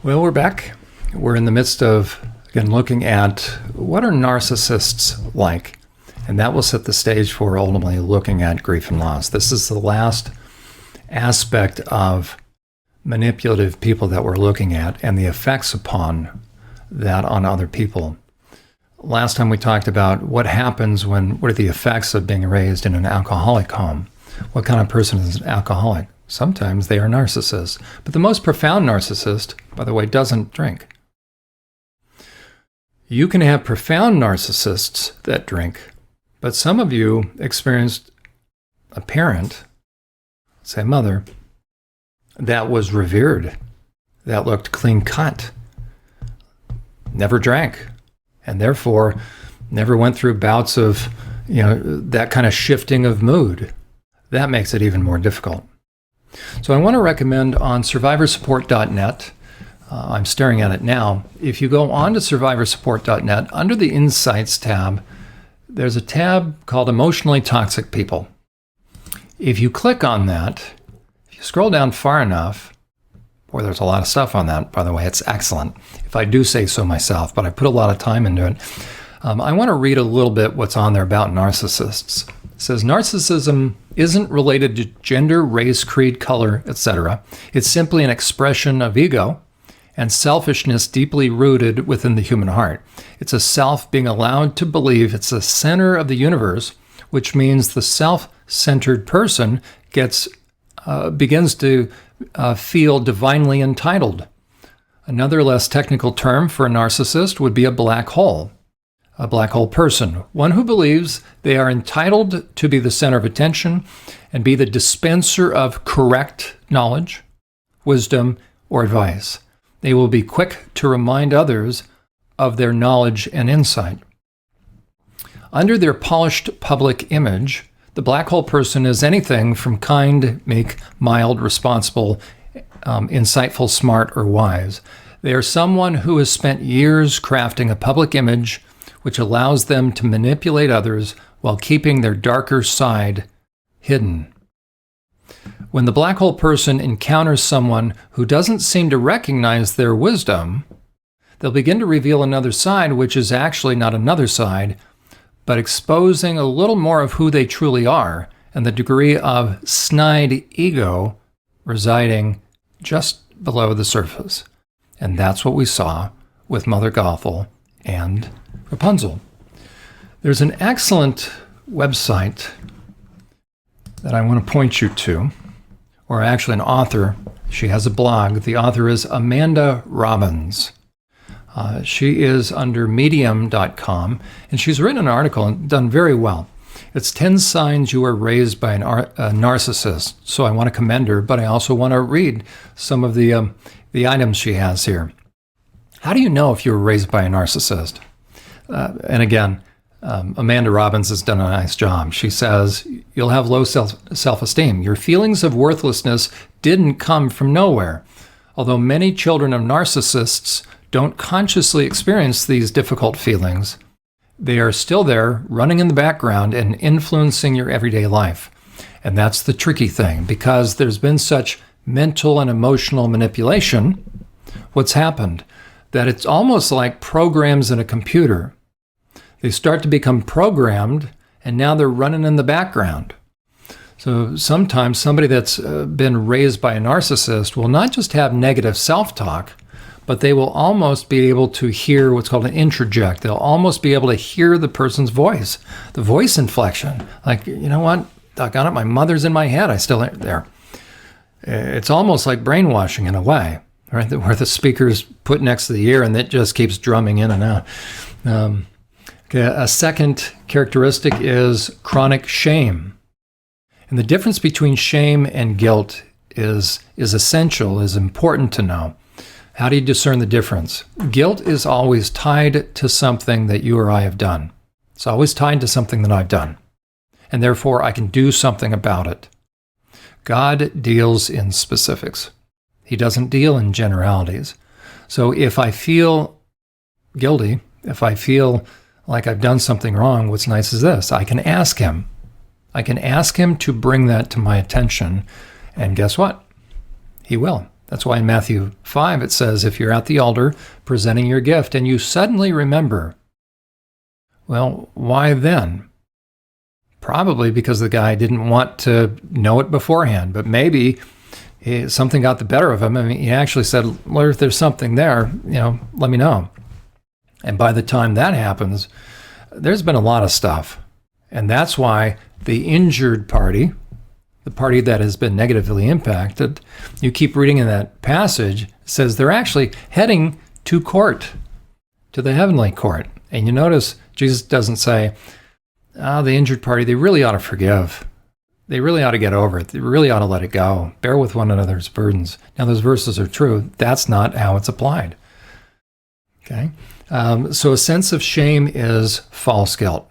Well, we're back. We're in the midst of, again, looking at what are narcissists like? And that will set the stage for ultimately looking at grief and loss. This is the last aspect of manipulative people that we're looking at and the effects upon that on other people. Last time we talked about what happens what are the effects of being raised in an alcoholic home? What kind of person is an alcoholic? Sometimes they are narcissists. But the most profound narcissist, by the way, doesn't drink. You can have profound narcissists that drink, but some of you experienced a parent, say a mother, that was revered, that looked clean cut, never drank, and therefore never went through bouts of, that kind of shifting of mood. That makes it even more difficult. So I want to recommend on SurvivorSupport.net, I'm staring at it now. If you go on to SurvivorSupport.net, under the Insights tab, there's a tab called Emotionally Toxic People. If you click on that, if you scroll down far enough, boy, there's a lot of stuff on that, by the way. It's excellent, if I do say so myself, but I put a lot of time into it. I want to read a little bit what's on there about narcissists. It says, narcissism isn't related to gender, race, creed, color, etc. It's simply an expression of ego and selfishness deeply rooted within the human heart. It's a self being allowed to believe it's the center of the universe, which means the self-centered person begins to feel divinely entitled. Another less technical term for a narcissist would be a black hole person, one who believes they are entitled to be the center of attention and be the dispenser of correct knowledge, wisdom, or advice. They will be quick to remind others of their knowledge and insight. Under their polished public image, the black hole person is anything from kind, meek, mild, responsible, insightful, smart, or wise. They are someone who has spent years crafting a public image which allows them to manipulate others while keeping their darker side hidden. When the black hole person encounters someone who doesn't seem to recognize their wisdom, they'll begin to reveal another side, which is actually not another side, but exposing a little more of who they truly are and the degree of snide ego residing just below the surface. And that's what we saw with Mother Gothel and Rapunzel. There's an excellent website that I want to point you to, or actually an author. She has a blog. The author is Amanda Robbins. She is under medium.com, and she's written an article and done very well. It's 10 signs you are raised by a narcissist. So I want to commend her, but I also want to read some of the items she has here. How do you know if you were raised by a narcissist? And again, Amanda Robbins has done a nice job. She says, you'll have low self-esteem. Your feelings of worthlessness didn't come from nowhere. Although many children of narcissists don't consciously experience these difficult feelings, they are still there, running in the background and influencing your everyday life. And that's the tricky thing, because there's been such mental and emotional manipulation. What's happened? That it's almost like programs in a computer. They start to become programmed, and now they're running in the background. So sometimes somebody that's been raised by a narcissist will not just have negative self-talk, but they will almost be able to hear what's called an introject. They'll almost be able to hear the person's voice, the voice inflection. Like, you know what? I got it. My mother's in my head. I still ain't there. It's almost like brainwashing in a way, right? Where the speaker's put next to the ear and it just keeps drumming in and out. A second characteristic is chronic shame. And the difference between shame and guilt is essential, is important to know. How do you discern the difference? Guilt is always tied to something that you or I have done. It's always tied to something that I've done. And therefore, I can do something about it. God deals in specifics. He doesn't deal in generalities. So if I feel guilty, if I feel like I've done something wrong, what's nice is this. I can ask him. I can ask him to bring that to my attention. And guess what? He will. That's why in Matthew 5 it says, if you're at the altar presenting your gift and you suddenly remember, well, why then? Probably because the guy didn't want to know it beforehand, but maybe something got the better of him. I mean, he actually said, Lord, if there's something there, let me know. And by the time that happens, there's been a lot of stuff. And that's why the injured party, the party that has been negatively impacted, you keep reading in that passage, says they're actually heading to court, to the heavenly court. And you notice Jesus doesn't say, the injured party, they really ought to forgive. They really ought to get over it. They really ought to let it go. Bear with one another's burdens. Now, those verses are true. That's not how it's applied. Okay? So a sense of shame is false guilt.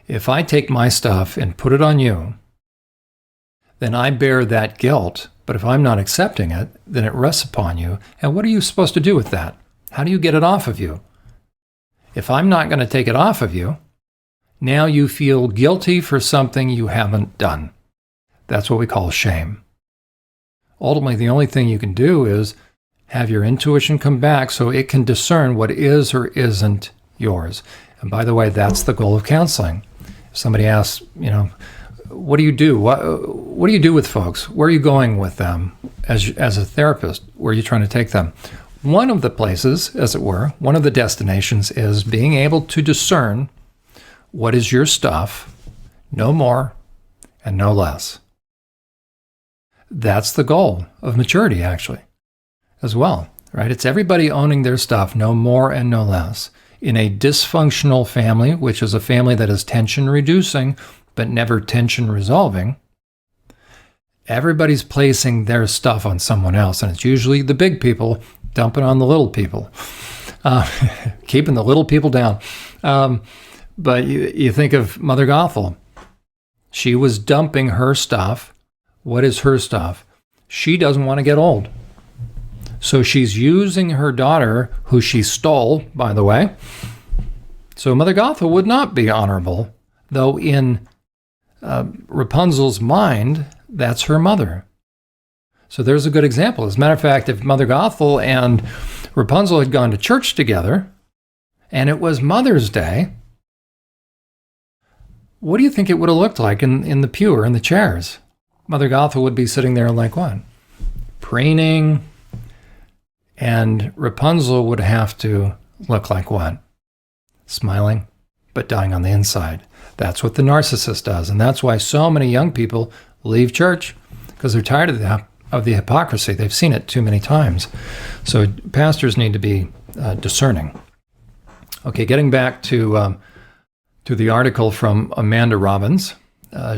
If I take my stuff and put it on you, then I bear that guilt. But if I'm not accepting it, then it rests upon you. And what are you supposed to do with that? How do you get it off of you? If I'm not going to take it off of you, now you feel guilty for something you haven't done. That's what we call shame. Ultimately, the only thing you can do is have your intuition come back so it can discern what is or isn't yours. And by the way, that's the goal of counseling. If somebody asks, what do you do? What do you do with folks? Where are you going with them as a therapist? Where are you trying to take them? One of the places, as it were, one of the destinations is being able to discern what is your stuff, no more and no less. That's the goal of maturity, actually, as well, right? It's everybody owning their stuff, no more and no less. In a dysfunctional family, which is a family that is tension reducing, but never tension resolving, everybody's placing their stuff on someone else. And it's usually the big people dumping on the little people, keeping the little people down. But you think of Mother Gothel. She was dumping her stuff. What is her stuff? She doesn't want to get old. So she's using her daughter, who she stole, by the way. So Mother Gothel would not be honorable, though in Rapunzel's mind, that's her mother. So there's a good example. As a matter of fact, if Mother Gothel and Rapunzel had gone to church together, and it was Mother's Day, what do you think it would have looked like in the pew or in the chairs? Mother Gothel would be sitting there like what? Preening. And Rapunzel would have to look like what? Smiling, but dying on the inside. That's what the narcissist does. And that's why so many young people leave church, because they're tired of the hypocrisy. They've seen it too many times. So pastors need to be discerning. Okay, getting back to the article from Amanda Robbins.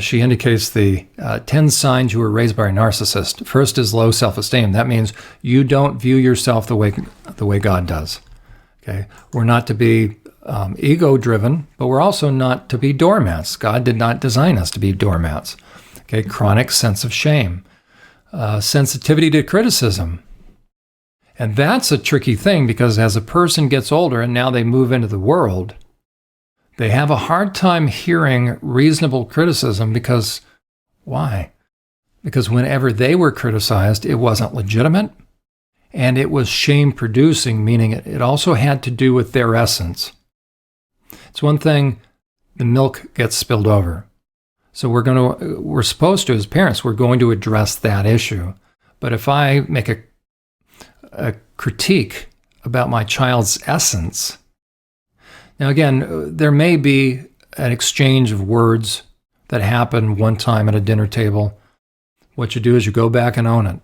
She indicates the 10 signs you were raised by a narcissist. First is low self-esteem. That means you don't view yourself the way God does. Okay, we're not to be ego-driven, but we're also not to be doormats. God did not design us to be doormats. Okay, chronic sense of shame, sensitivity to criticism. And that's a tricky thing, because as a person gets older and now they move into the world, they have a hard time hearing reasonable criticism because, why? Because whenever they were criticized, it wasn't legitimate, and it was shame-producing, meaning it also had to do with their essence. It's one thing, the milk gets spilled over. So we're supposed to, as parents, we're going to address that issue. But if I make a critique about my child's essence, now again, there may be an exchange of words that happen one time at a dinner table. What you do is you go back and own it.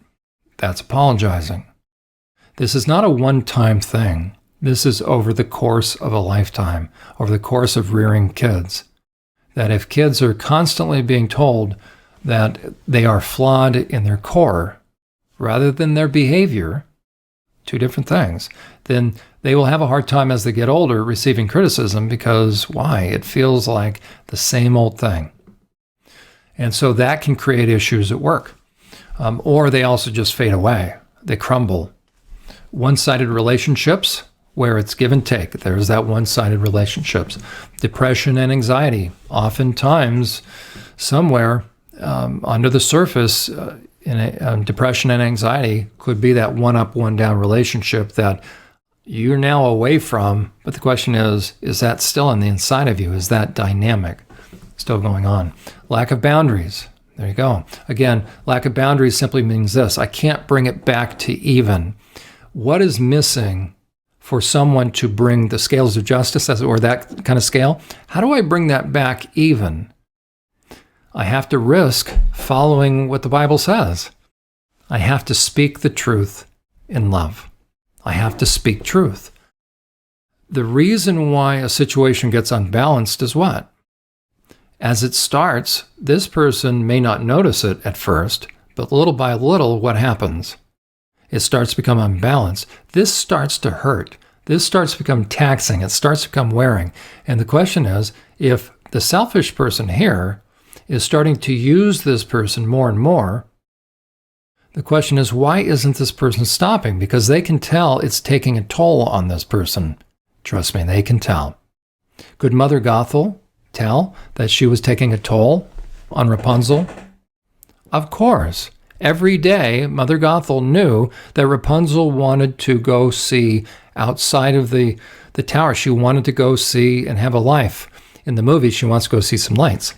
That's apologizing. This is not a one-time thing. This is over the course of a lifetime, over the course of rearing kids. That if kids are constantly being told that they are flawed in their core, rather than their behavior, two different things, then they will have a hard time as they get older receiving criticism, because why? It feels like the same old thing. And so that can create issues at work. Or they also just fade away. They crumble. One-sided relationships, where it's give and take. There's that one-sided relationships. Depression and anxiety. Oftentimes, somewhere under the surface, depression and anxiety could be that one up, one down relationship that you're now away from. But the question is that still on the inside of you? Is that dynamic still going on? Lack of boundaries. There you go. Again, lack of boundaries simply means this: I can't bring it back to even. What is missing for someone to bring the scales of justice, or that kind of scale? How do I bring that back even? I have to risk following what the Bible says. I have to speak the truth in love. I have to speak truth. The reason why a situation gets unbalanced is what? As it starts, this person may not notice it at first, but little by little, what happens? It starts to become unbalanced. This starts to hurt. This starts to become taxing. It starts to become wearing. And the question is, if the selfish person here is starting to use this person more and more, the question is, why isn't this person stopping? Because they can tell it's taking a toll on this person. Trust me, they can tell. Could Mother Gothel tell that she was taking a toll on Rapunzel? Of course. Every day, Mother Gothel knew that Rapunzel wanted to go see outside of the tower. She wanted to go see and have a life. In the movie, she wants to go see some lights.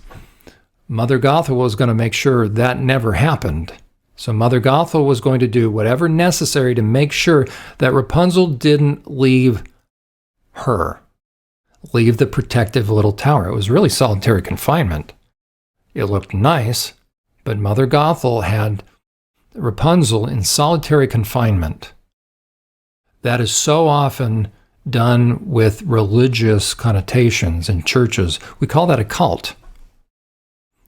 Mother Gothel was going to make sure that never happened. So Mother Gothel was going to do whatever necessary to make sure that Rapunzel didn't leave her, leave the protective little tower. It was really solitary confinement. It looked nice, but Mother Gothel had Rapunzel in solitary confinement. That is so often done with religious connotations in churches. We call that a cult.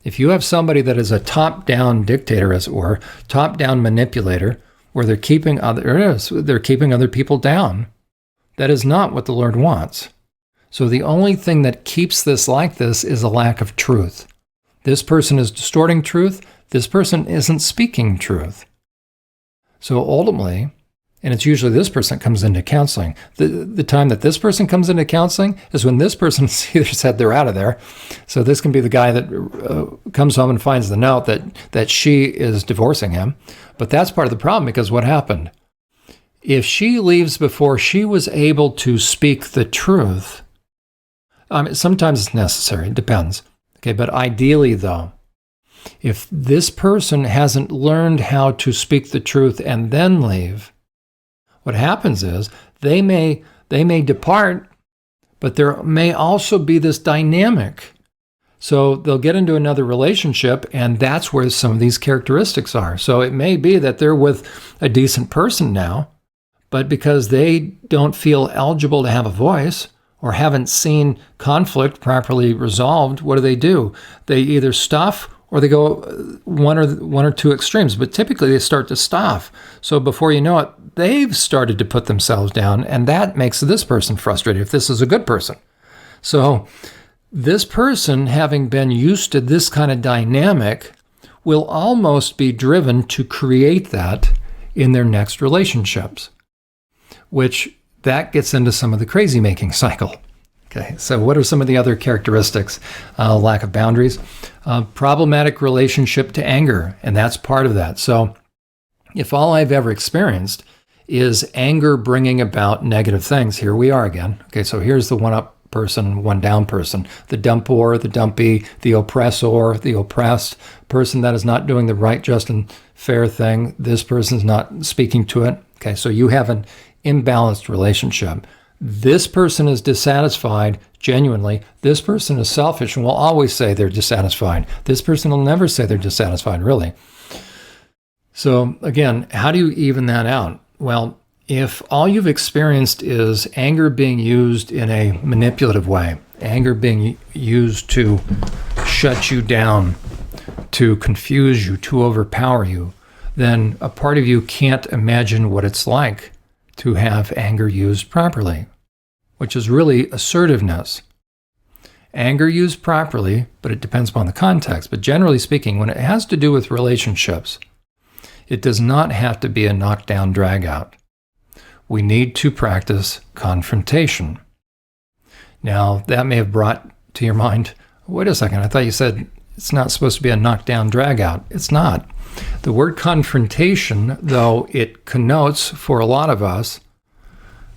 If you have somebody that is a top-down dictator, as it were, top-down manipulator, where they're keeping other people down, that is not what the Lord wants. So the only thing that keeps this like this is a lack of truth. This person is distorting truth. This person isn't speaking truth. So ultimately, and it's usually this person that comes into counseling. The time that this person comes into counseling is when this person either said they're out of there. So this can be the guy that comes home and finds the note that she is divorcing him. But that's part of the problem, because what happened? If she leaves before she was able to speak the truth, sometimes it's necessary, it depends. Okay, but ideally though, if this person hasn't learned how to speak the truth and then leave, what happens is they may depart, but there may also be this dynamic. So they'll get into another relationship, and that's where some of these characteristics are. So it may be that they're with a decent person now, but because they don't feel eligible to have a voice or haven't seen conflict properly resolved, what do? They either stuff or they go one or two extremes, but typically they start to stuff. So before you know it, they've started to put themselves down, and that makes this person frustrated if this is a good person. So this person, having been used to this kind of dynamic, will almost be driven to create that in their next relationships, which that gets into some of the crazy-making cycle. Okay, so what are some of the other characteristics? Lack of boundaries, problematic relationship to anger, and that's part of that. So if all I've ever experienced is anger bringing about negative things, here we are again. Okay, so here's the one-up person, one-down person, the dumper, the dumpy, the oppressor, the oppressed, person that is not doing the right, just, and fair thing. This person's not speaking to it. Okay, so you have an imbalanced relationship. This person is dissatisfied genuinely. This person is selfish and will always say they're dissatisfied. This person will never say they're dissatisfied, really. So again, how do you even that out? Well, if all you've experienced is anger being used in a manipulative way, anger being used to shut you down, to confuse you, to overpower you, then a part of you can't imagine what it's like to have anger used properly, which is really assertiveness. Anger used properly, but it depends upon the context. But generally speaking, when it has to do with relationships, it does not have to be a knockdown, drag out. We need to practice confrontation. Now, that may have brought to your mind, wait a second, I thought you said it's not supposed to be a knockdown, drag out. It's not. The word confrontation, though it connotes for a lot of us,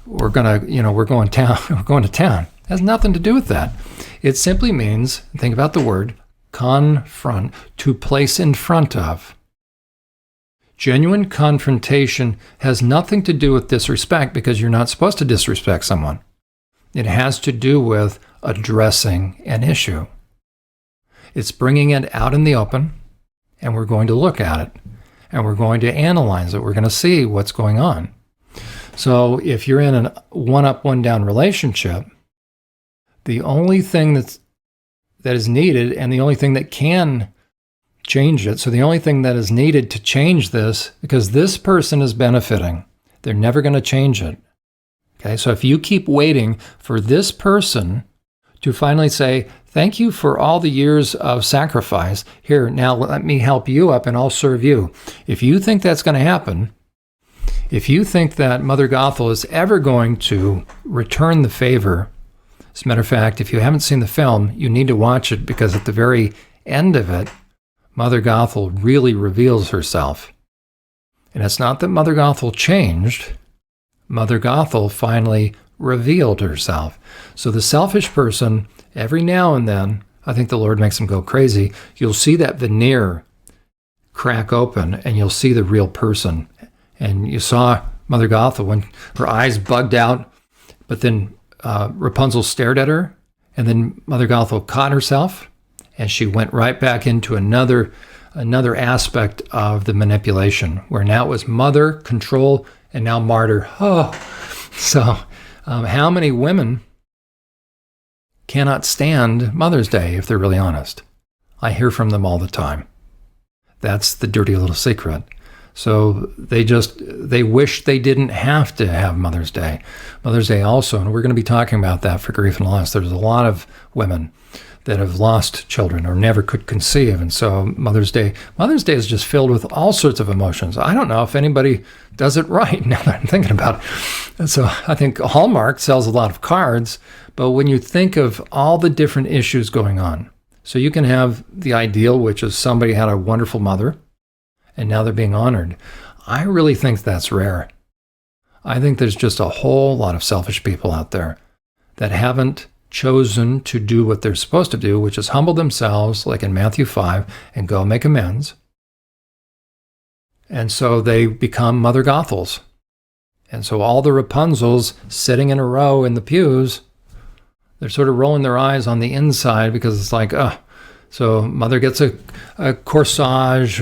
we're going to town, has nothing to do with that. It simply means, think about the word, confront, to place in front of. Genuine confrontation has nothing to do with disrespect, because you're not supposed to disrespect someone. It has to do with addressing an issue. It's bringing it out in the open, and we're going to look at it, and we're going to analyze it. We're going to see what's going on. So if you're in a one-up, one-down relationship, the only thing that is needed, and the only thing that can change it, so the only thing that is needed to change this, because this person is benefiting, they're never going to change it. Okay, so if you keep waiting for this person to finally say, thank you for all the years of sacrifice, here, now let me help you up and I'll serve you. If you think that's going to happen, if you think that Mother Gothel is ever going to return the favor, as a matter of fact, if you haven't seen the film, you need to watch it, because at the very end of it, Mother Gothel really reveals herself. And it's not that Mother Gothel changed. Mother Gothel finally revealed herself. So the selfish person, every now and then, I think the Lord makes them go crazy, you'll see that veneer crack open and you'll see the real person. And you saw Mother Gothel when her eyes bugged out, but then Rapunzel stared at her, and then Mother Gothel caught herself, and she went right back into another aspect of the manipulation, where now it was mother, control, and now martyr. Oh, so how many women cannot stand Mother's Day if they're really honest? I hear from them all the time. That's the dirty little secret. So they wish they didn't have to have Mother's Day. Mother's Day also, and we're going to be talking about that for grief and loss. There's a lot of women that have lost children or never could conceive. And so Mother's Day is just filled with all sorts of emotions. I don't know if anybody does it right now that I'm thinking about it. So I think Hallmark sells a lot of cards, but when you think of all the different issues going on, so you can have the ideal, which is somebody had a wonderful mother, and now they're being honored. I really think that's rare. I think there's just a whole lot of selfish people out there that haven't chosen to do what they're supposed to do, which is humble themselves, like in Matthew 5, and go make amends. And so they become Mother Gothels. And so all the Rapunzels sitting in a row in the pews, they're sort of rolling their eyes on the inside, because it's like, so Mother gets a corsage,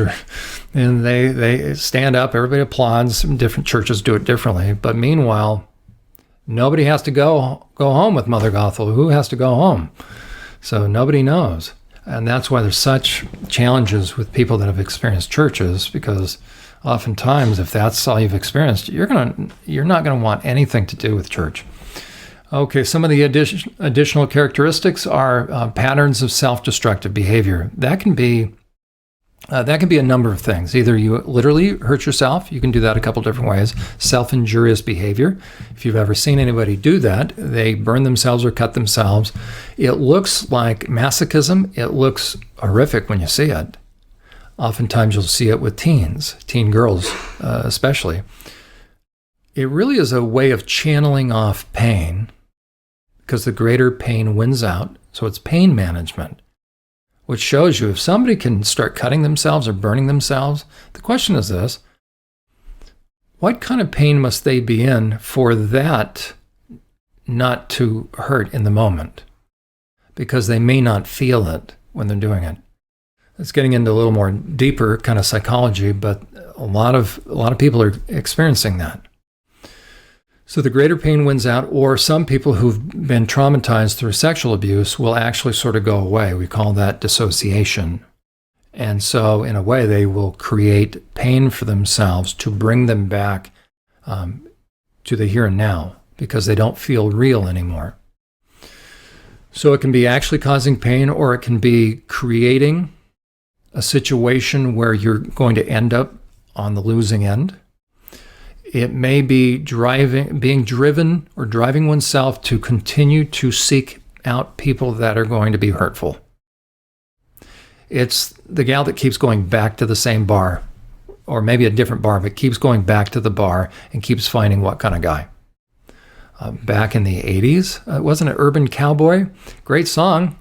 and they stand up, everybody applauds. Different churches do it differently. But meanwhile, nobody has to go home with Mother Gothel. Who has to go home? So nobody knows. And that's why there's such challenges with people that have experienced churches, because oftentimes, if that's all you've experienced, you're not going to want anything to do with church. Okay, some of the additional characteristics are patterns of self-destructive behavior. That can be a number of things. Either you literally hurt yourself. You can do that a couple different ways. Self-injurious behavior. If you've ever seen anybody do that, they burn themselves or cut themselves. It looks like masochism. It looks horrific when you see it. Oftentimes you'll see it with teen girls especially. It really is a way of channeling off pain, because the greater pain wins out. So it's pain management, which shows you if somebody can start cutting themselves or burning themselves, the question is this: what kind of pain must they be in for that not to hurt in the moment? Because they may not feel it when they're doing it. It's getting into a little more deeper kind of psychology, but a lot of people are experiencing that. So the greater pain wins out, or some people who've been traumatized through sexual abuse will actually sort of go away. We call that dissociation. And so in a way, they will create pain for themselves to bring them back to the here and now, because they don't feel real anymore. So it can be actually causing pain, or it can be creating a situation where you're going to end up on the losing end. It may be being driven or driving oneself to continue to seek out people that are going to be hurtful. It's the gal that keeps going back to the same bar, or maybe a different bar, but keeps going back to the bar and keeps finding what kind of guy. Back in the 80s, wasn't it Urban Cowboy? Great song.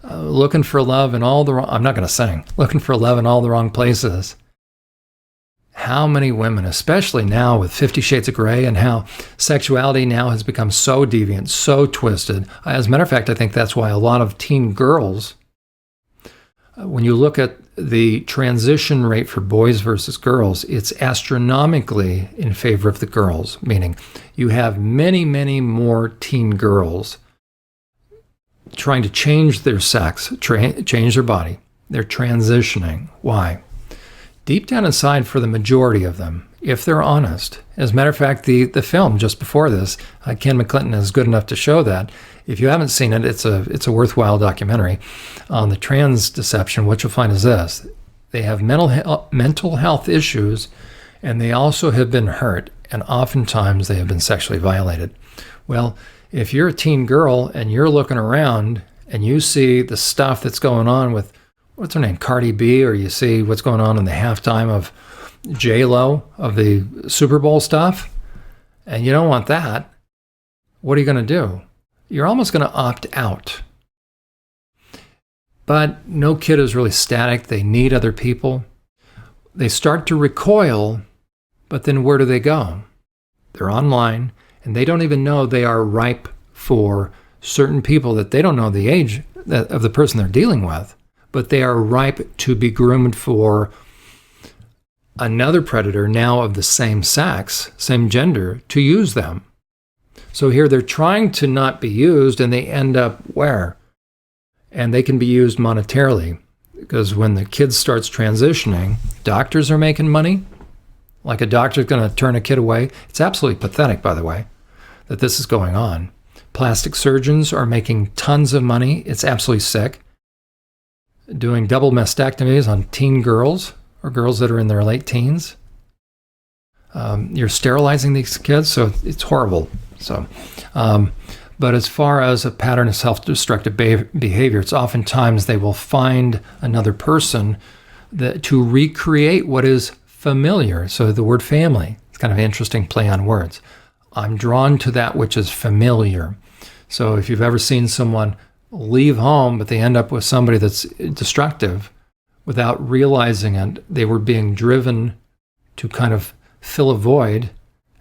Looking for love in all the wrong, I'm not going to sing, looking for love in all the wrong places. How many women, especially now with 50 Shades of Grey, and how sexuality now has become so deviant, so twisted. As a matter of fact, I think that's why a lot of teen girls, when you look at the transition rate for boys versus girls, it's astronomically in favor of the girls, meaning you have many, many more teen girls trying to change their sex, change their body. They're transitioning. Why? Deep down inside, for the majority of them, if they're honest. As a matter of fact, the film just before this, Ken McClinton is good enough to show that. If you haven't seen it, it's a worthwhile documentary on the trans deception. What you'll find is this: they have mental health issues, and they also have been hurt, and oftentimes they have been sexually violated. Well, if you're a teen girl and you're looking around and you see the stuff that's going on with, what's her name, Cardi B, or you see what's going on in the halftime of J-Lo, of the Super Bowl stuff, and you don't want that, what are you going to do? You're almost going to opt out. But no kid is really static. They need other people. They start to recoil, but then where do they go? They're online, and they don't even know they are ripe for certain people that they don't know the age of the person they're dealing with, but they are ripe to be groomed for another predator, now of the same sex, same gender, to use them. So here they're trying to not be used, and they end up where? And they can be used monetarily, because when the kid starts transitioning, doctors are making money. Like a doctor's going to turn a kid away. It's absolutely pathetic, by the way, that this is going on. Plastic surgeons are making tons of money. It's absolutely sick. Doing double mastectomies on teen girls, or girls that are in their late teens. You're sterilizing these kids, so it's horrible. So, but as far as a pattern of self-destructive behavior, it's oftentimes they will find another person to recreate what is familiar. So the word family, it's kind of an interesting play on words. I'm drawn to that which is familiar. So if you've ever seen someone leave home, but they end up with somebody that's destructive without realizing it, they were being driven to kind of fill a void,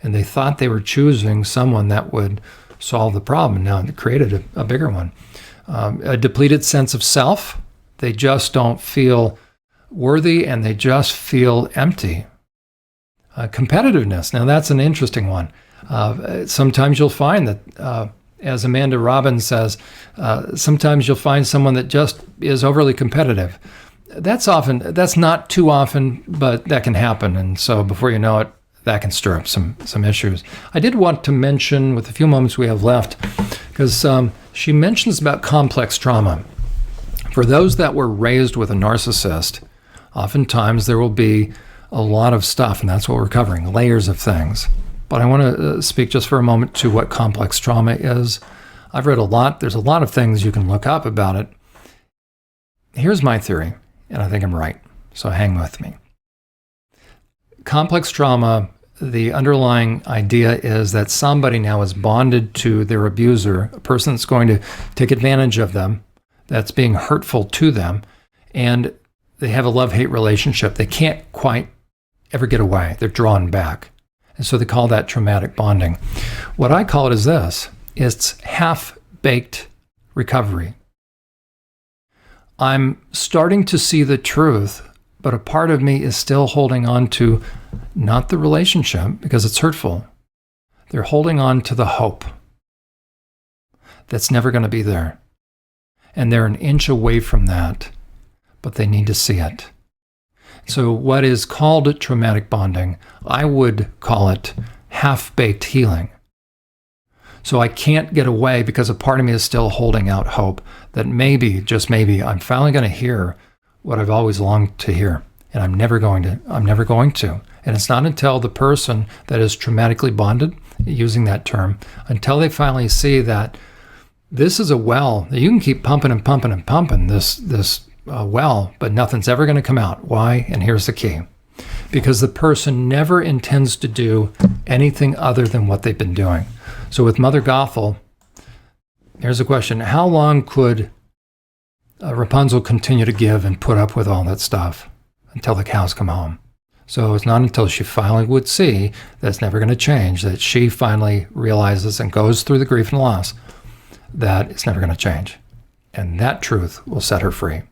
and they thought they were choosing someone that would solve the problem. Now it created a bigger one. A depleted sense of self. They just don't feel worthy, and they just feel empty. Competitiveness. Now that's an interesting one. Sometimes you'll find that, as Amanda Robbins says, sometimes you'll find someone that just is overly competitive. That's not too often, but that can happen. And so before you know it, that can stir up some issues. I did want to mention, with the few moments we have left, because she mentions about complex trauma. For those that were raised with a narcissist, oftentimes there will be a lot of stuff, and that's what we're covering, layers of things. But I want to speak just for a moment to what complex trauma is. I've read a lot. There's a lot of things you can look up about it. Here's my theory, and I think I'm right, so hang with me. Complex trauma, the underlying idea is that somebody now is bonded to their abuser, a person that's going to take advantage of them, that's being hurtful to them, and they have a love-hate relationship. They can't quite ever get away. They're drawn back. And so they call that traumatic bonding. What I call it is this: it's half-baked recovery. I'm starting to see the truth, but a part of me is still holding on to not the relationship because it's hurtful. They're holding on to the hope that's never going to be there. And they're an inch away from that, but they need to see it. So what is called traumatic bonding, I would call it half-baked healing. So I can't get away because a part of me is still holding out hope that maybe, just maybe, I'm finally going to hear what I've always longed to hear. And I'm never going to. And it's not until the person that is traumatically bonded, using that term, until they finally see that this is a well that you can keep pumping and pumping and pumping, this well, but nothing's ever going to come out. Why? And here's the key. Because the person never intends to do anything other than what they've been doing. So with Mother Gothel, here's a question. How long could Rapunzel continue to give and put up with all that stuff until the cows come home? So it's not until she finally would see that's never going to change, that she finally realizes and goes through the grief and loss, that it's never going to change. And that truth will set her free.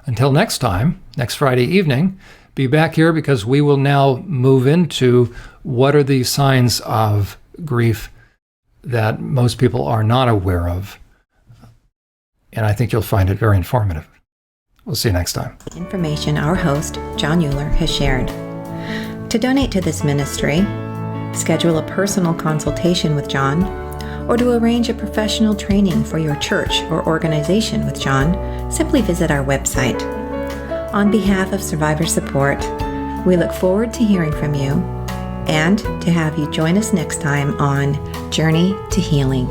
Until next time, next Friday evening, be back here because we will now move into what are the signs of grief that most people are not aware of. And I think you'll find it very informative. We'll see you next time. Information our host, John Euler, has shared. To donate to this ministry, schedule a personal consultation with John, or to arrange a professional training for your church or organization with John, simply visit our website. On behalf of Survivor Support, we look forward to hearing from you and to have you join us next time on Journey to Healing.